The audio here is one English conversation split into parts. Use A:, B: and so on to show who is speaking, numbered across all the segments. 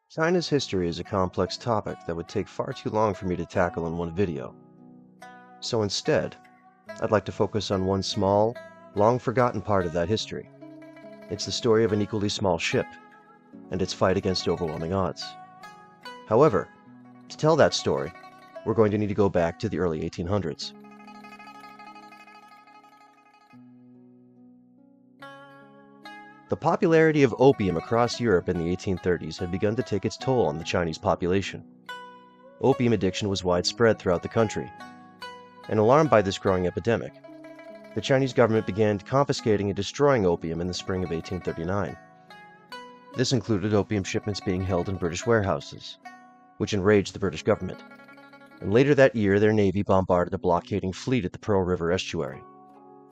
A: China's history is a complex topic that would take far too long for me to tackle in one video. So instead, I'd like to focus on one small, long-forgotten part of that history. It's the story of an equally small ship, and its fight against overwhelming odds. However, to tell that story, we're going to need to go back to the early 1800s. The popularity of opium across Europe in the 1830s had begun to take its toll on the Chinese population. Opium addiction was widespread throughout the country, and alarmed by this growing epidemic, the Chinese government began confiscating and destroying opium in the spring of 1839. This included opium shipments being held in British warehouses, which enraged the British government. And later that year, their navy bombarded a blockading fleet at the Pearl River estuary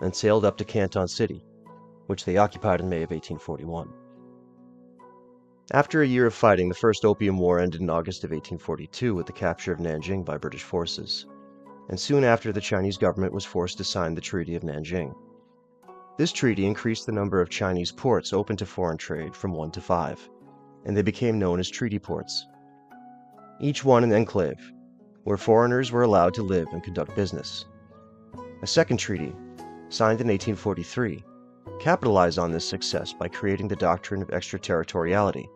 A: and sailed up to Canton City, which they occupied in May of 1841. After a year of fighting, the First Opium War ended in August of 1842 with the capture of Nanjing by British forces, and soon after the Chinese government was forced to sign the Treaty of Nanjing. This treaty increased the number of Chinese ports open to foreign trade from 1 to 5, and they became known as treaty ports. Each one an enclave, where foreigners were allowed to live and conduct business. A second treaty, signed in 1843, capitalized on this success by creating the doctrine of extraterritoriality,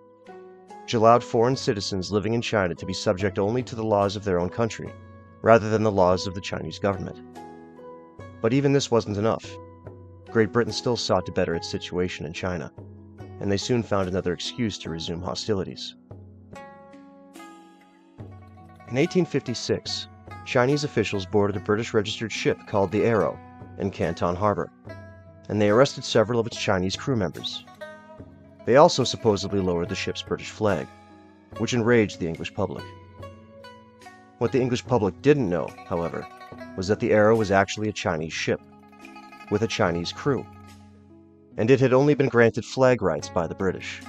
A: which allowed foreign citizens living in China to be subject only to the laws of their own country, rather than the laws of the Chinese government. But even this wasn't enough. Great Britain still sought to better its situation in China, and they soon found another excuse to resume hostilities. In 1856, Chinese officials boarded a British-registered ship called the Arrow in Canton Harbor, and they arrested several of its Chinese crew members. They also supposedly lowered the ship's British flag, which enraged the English public. What the English public didn't know, however, was that the Arrow was actually a Chinese ship, with a Chinese crew, and it had only been granted flag rights by the British,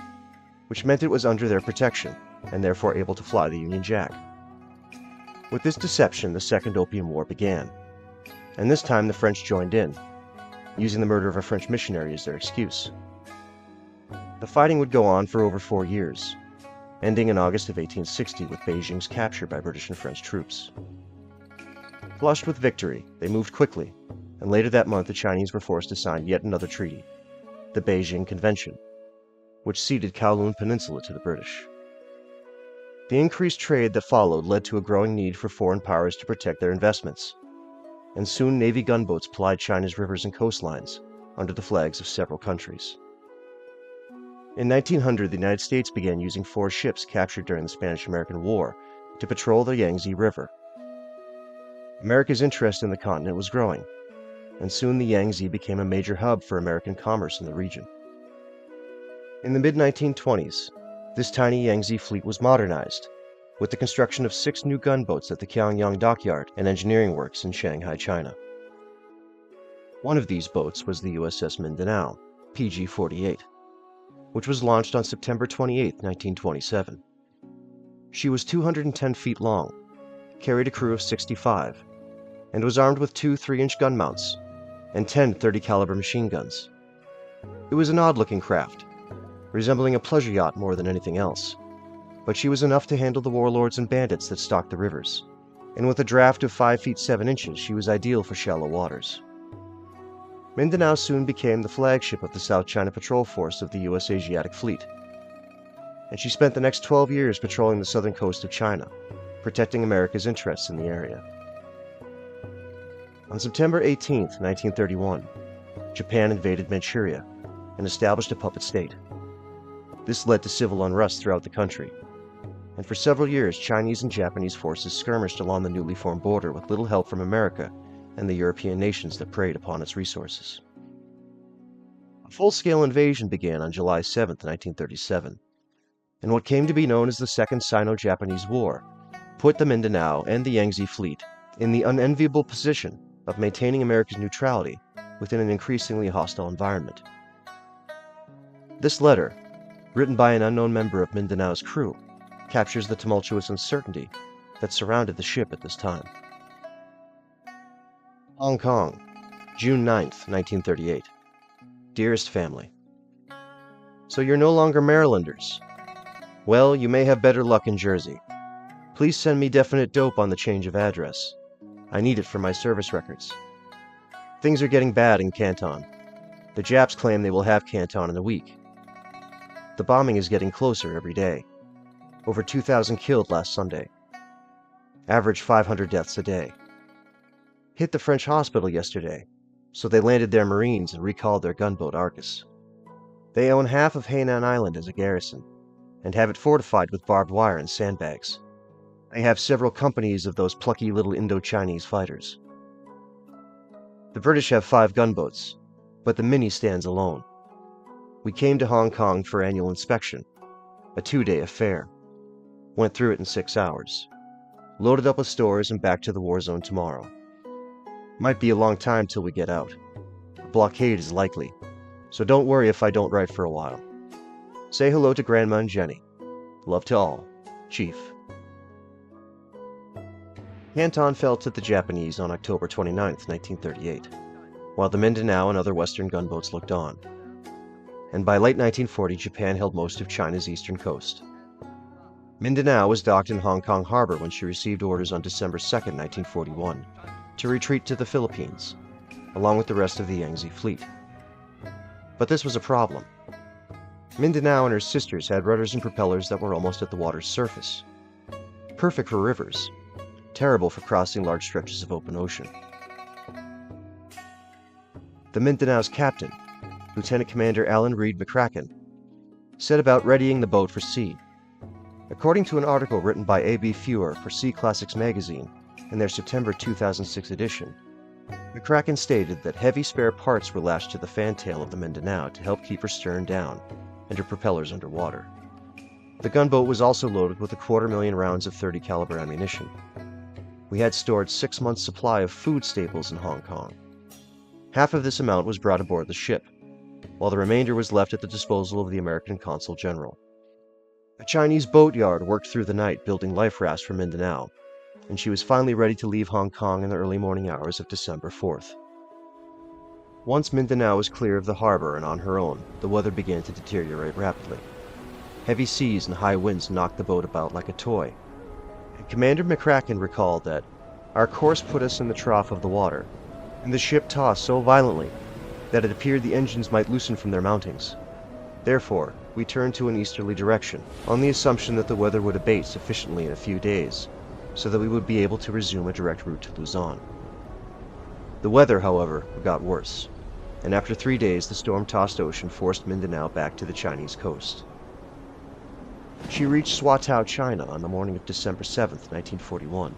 A: which meant it was under their protection, and therefore able to fly the Union Jack. With this deception, the Second Opium War began, and this time the French joined in, using the murder of a French missionary as their excuse. The fighting would go on for over 4 years, ending in August of 1860 with Beijing's capture by British and French troops. Flushed with victory, they moved quickly, and later that month the Chinese were forced to sign yet another treaty, the Beijing Convention, which ceded Kowloon Peninsula to the British. The increased trade that followed led to a growing need for foreign powers to protect their investments, and soon Navy gunboats plied China's rivers and coastlines under the flags of several countries. In 1900, the United States began using 4 ships captured during the Spanish-American War to patrol the Yangtze River. America's interest in the continent was growing, and soon the Yangtze became a major hub for American commerce in the region. In the mid-1920s, this tiny Yangtze fleet was modernized, with the construction of 6 new gunboats at the Qiangyang Dockyard and Engineering Works in Shanghai, China. One of these boats was the USS Mindanao, PG-48, which was launched on September 28, 1927. She was 210 feet long, carried a crew of 65, and was armed with 2 3-inch gun mounts and 10 30-caliber machine guns. It was an odd-looking craft, resembling a pleasure yacht more than anything else, but she was enough to handle the warlords and bandits that stalked the rivers, and with a draft of 5 feet 7 inches, she was ideal for shallow waters. Mindanao soon became the flagship of the South China Patrol Force of the U.S. Asiatic Fleet, and she spent the next 12 years patrolling the southern coast of China, protecting America's interests in the area. On September 18, 1931, Japan invaded Manchuria and established a puppet state. This led to civil unrest throughout the country, and for several years Chinese and Japanese forces skirmished along the newly formed border with little help from America and the European nations that preyed upon its resources. A full-scale invasion began on July 7, 1937, and what came to be known as the Second Sino-Japanese War put the Mindanao and the Yangtze Fleet in the unenviable position of maintaining America's neutrality within an increasingly hostile environment. This letter, written by an unknown member of Mindanao's crew, captures the tumultuous uncertainty that surrounded the ship at this time. Hong Kong, June 9, 1938. Dearest family, so you're no longer Marylanders. Well, you may have better luck in Jersey. Please send me definite dope on the change of address. I need it for my service records. Things are getting bad in Canton. The Japs claim they will have Canton in a week. The bombing is getting closer every day. Over 2,000 killed last Sunday. Average 500 deaths a day. Hit the French hospital yesterday, so they landed their Marines and recalled their gunboat Argus. They own half of Hainan Island as a garrison, and have it fortified with barbed wire and sandbags. They have several companies of those plucky little Indo-Chinese fighters. The British have 5 gunboats, but the Minnie stands alone. We came to Hong Kong for annual inspection, a 2-day affair. Went through it in 6 hours. Loaded up with stores and back to the war zone tomorrow. Might be a long time till we get out. A blockade is likely, so don't worry if I don't write for a while. Say hello to Grandma and Jenny. Love to all. Chief. Canton fell to the Japanese on October 29, 1938, while the Mindanao and other Western gunboats looked on. And by late 1940, Japan held most of China's eastern coast. Mindanao was docked in Hong Kong harbor when she received orders on December 2, 1941, to retreat to the Philippines, along with the rest of the Yangtze fleet. But this was a problem. Mindanao and her sisters had rudders and propellers that were almost at the water's surface. Perfect for rivers, terrible for crossing large stretches of open ocean. The Mindanao's captain, Lieutenant Commander Alan Reed McCracken, set about readying the boat for sea. According to an article written by A.B. Feuer for Sea Classics magazine in their September 2006 edition, McCracken stated that heavy spare parts were lashed to the fantail of the Mindanao to help keep her stern down and her propellers underwater. The gunboat was also loaded with 250,000 rounds of .30 caliber ammunition. We had stored 6 months' supply of food staples in Hong Kong. Half of this amount was brought aboard the ship, while the remainder was left at the disposal of the American Consul General. A Chinese boatyard worked through the night building life rafts for Mindanao, and she was finally ready to leave Hong Kong in the early morning hours of December 4th. Once Mindanao was clear of the harbor and on her own, the weather began to deteriorate rapidly. Heavy seas and high winds knocked the boat about like a toy, and Commander McCracken recalled that our course put us in the trough of the water, and the ship tossed so violently that it appeared the engines might loosen from their mountings. Therefore, we turned to an easterly direction, on the assumption that the weather would abate sufficiently in a few days, so that we would be able to resume a direct route to Luzon. The weather, however, got worse, and after 3 days the storm-tossed ocean forced Mindanao back to the Chinese coast. She reached Swatow, China on the morning of December 7, 1941,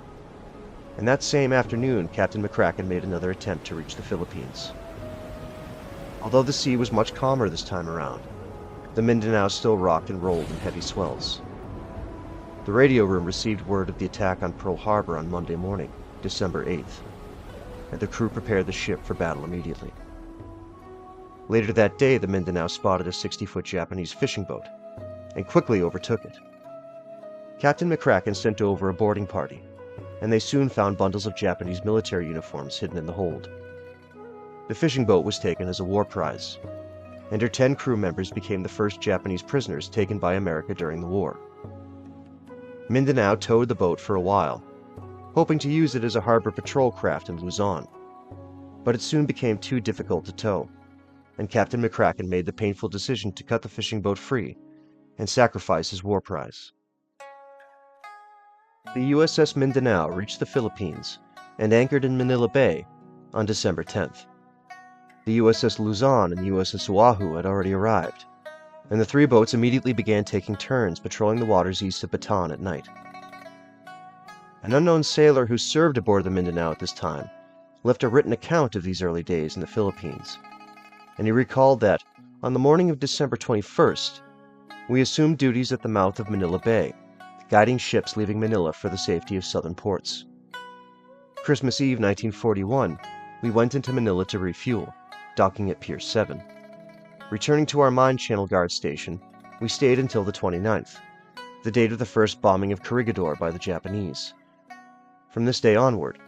A: and that same afternoon Captain McCracken made another attempt to reach the Philippines. Although the sea was much calmer this time around, the Mindanao still rocked and rolled in heavy swells. The radio room received word of the attack on Pearl Harbor on Monday morning, December 8th, and the crew prepared the ship for battle immediately. Later that day, the Mindanao spotted a 60-foot Japanese fishing boat and quickly overtook it. Captain McCracken sent over a boarding party, and they soon found bundles of Japanese military uniforms hidden in the hold. The fishing boat was taken as a war prize, and her 10 crew members became the first Japanese prisoners taken by America during the war. Mindanao towed the boat for a while, hoping to use it as a harbor patrol craft in Luzon, but it soon became too difficult to tow, and Captain McCracken made the painful decision to cut the fishing boat free and sacrifice his war prize. The USS Mindanao reached the Philippines and anchored in Manila Bay on December 10th. The USS Luzon and USS Oahu had already arrived, and the 3 boats immediately began taking turns patrolling the waters east of Bataan at night. An unknown sailor who served aboard the Mindanao at this time left a written account of these early days in the Philippines, and he recalled that, on the morning of December 21st, we assumed duties at the mouth of Manila Bay, guiding ships leaving Manila for the safety of southern ports. Christmas Eve 1941, we went into Manila to refuel, docking at Pier 7. Returning to our mine channel guard station, we stayed until the 29th, the date of the first bombing of Corregidor by the Japanese. From this day onward,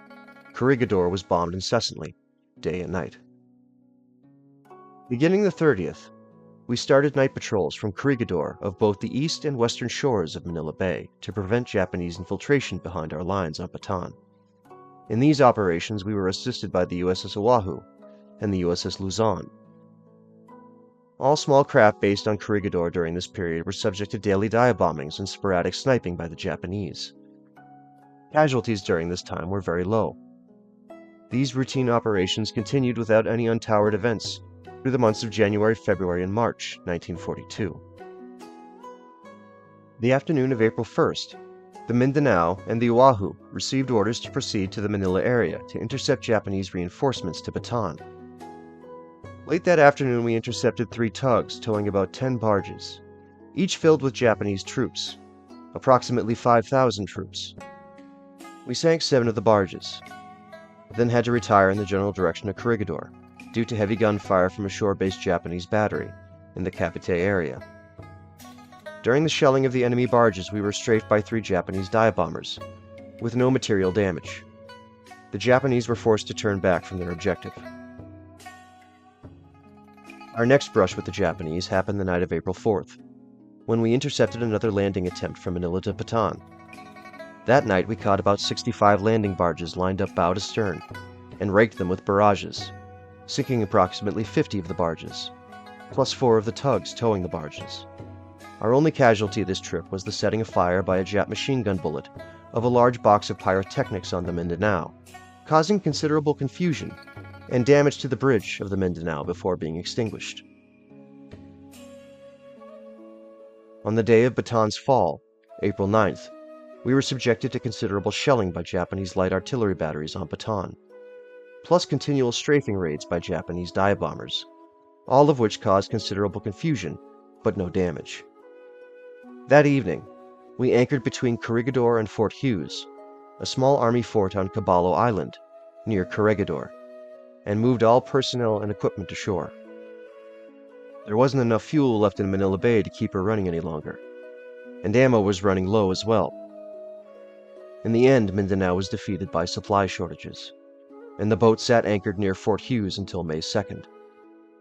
A: Corregidor was bombed incessantly, day and night. Beginning the 30th, We started night patrols from Corregidor of both the east and western shores of Manila Bay to prevent Japanese infiltration behind our lines on Bataan. In these operations, we were assisted by the USS Oahu and the USS Luzon. All small craft based on Corregidor during this period were subject to daily dive bombings and sporadic sniping by the Japanese. Casualties during this time were very low. These routine operations continued without any untoward events through the months of January, February, and March 1942. The afternoon of April 1st, the Mindanao and the Oahu received orders to proceed to the Manila area to intercept Japanese reinforcements to Bataan. Late that afternoon, we intercepted 3 tugs towing about 10 barges, each filled with Japanese troops, approximately 5,000 troops. We sank 7 of the barges, then had to retire in the general direction of Corregidor due to heavy gunfire from a shore-based Japanese battery in the Cavite area. During the shelling of the enemy barges, we were strafed by 3 Japanese dive bombers, with no material damage. The Japanese were forced to turn back from their objective. Our next brush with the Japanese happened the night of April 4th, when we intercepted another landing attempt from Manila to Bataan. That night, we caught about 65 landing barges lined up bow to stern and raked them with barrages, sinking approximately 50 of the barges, plus 4 of the tugs towing the barges. Our only casualty this trip was the setting of fire by a Jap machine gun bullet of a large box of pyrotechnics on the Mindanao, causing considerable confusion and damage to the bridge of the Mindanao before being extinguished. On the day of Bataan's fall, April 9th, we were subjected to considerable shelling by Japanese light artillery batteries on Bataan, plus continual strafing raids by Japanese dive bombers, all of which caused considerable confusion, but no damage. That evening, we anchored between Corregidor and Fort Hughes, a small army fort on Caballo Island, near Corregidor, and moved all personnel and equipment ashore. There wasn't enough fuel left in Manila Bay to keep her running any longer, and ammo was running low as well. In the end, Mindanao was defeated by supply shortages, and the boat sat anchored near Fort Hughes until May 2nd,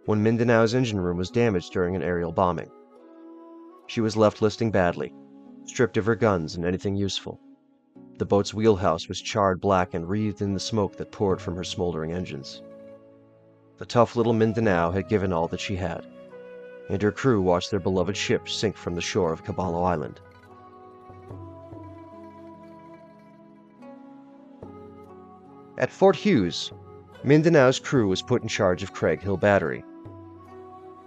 A: when Mindanao's engine room was damaged during an aerial bombing. She was left listing badly, stripped of her guns and anything useful. The boat's wheelhouse was charred black and wreathed in the smoke that poured from her smoldering engines. The tough little Mindanao had given all that she had, and her crew watched their beloved ship sink from the shore of Caballo Island. At Fort Hughes, Mindanao's crew was put in charge of Craig Hill Battery,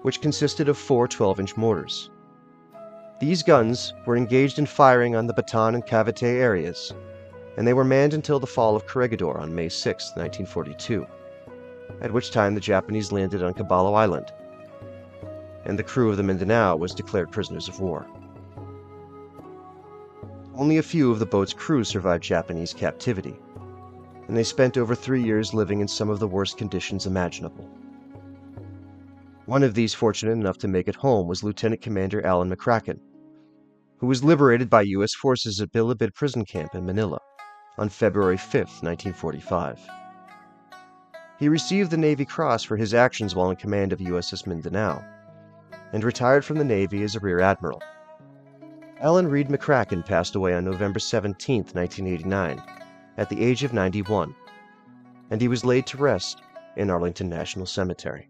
A: which consisted of 4 12-inch mortars. These guns were engaged in firing on the Bataan and Cavite areas, and they were manned until the fall of Corregidor on May 6, 1942, at which time the Japanese landed on Caballo Island, and the crew of the Mindanao was declared prisoners of war. Only a few of the boat's crew survived Japanese captivity, and they spent over 3 years living in some of the worst conditions imaginable. One of these fortunate enough to make it home was Lieutenant Commander Alan McCracken, who was liberated by U.S. forces at Bilibid prison camp in Manila on February 5, 1945. He received the Navy Cross for his actions while in command of USS Mindanao, and retired from the Navy as a Rear Admiral. Alan Reed McCracken passed away on November 17, 1989, at the age of 91, and he was laid to rest in Arlington National Cemetery.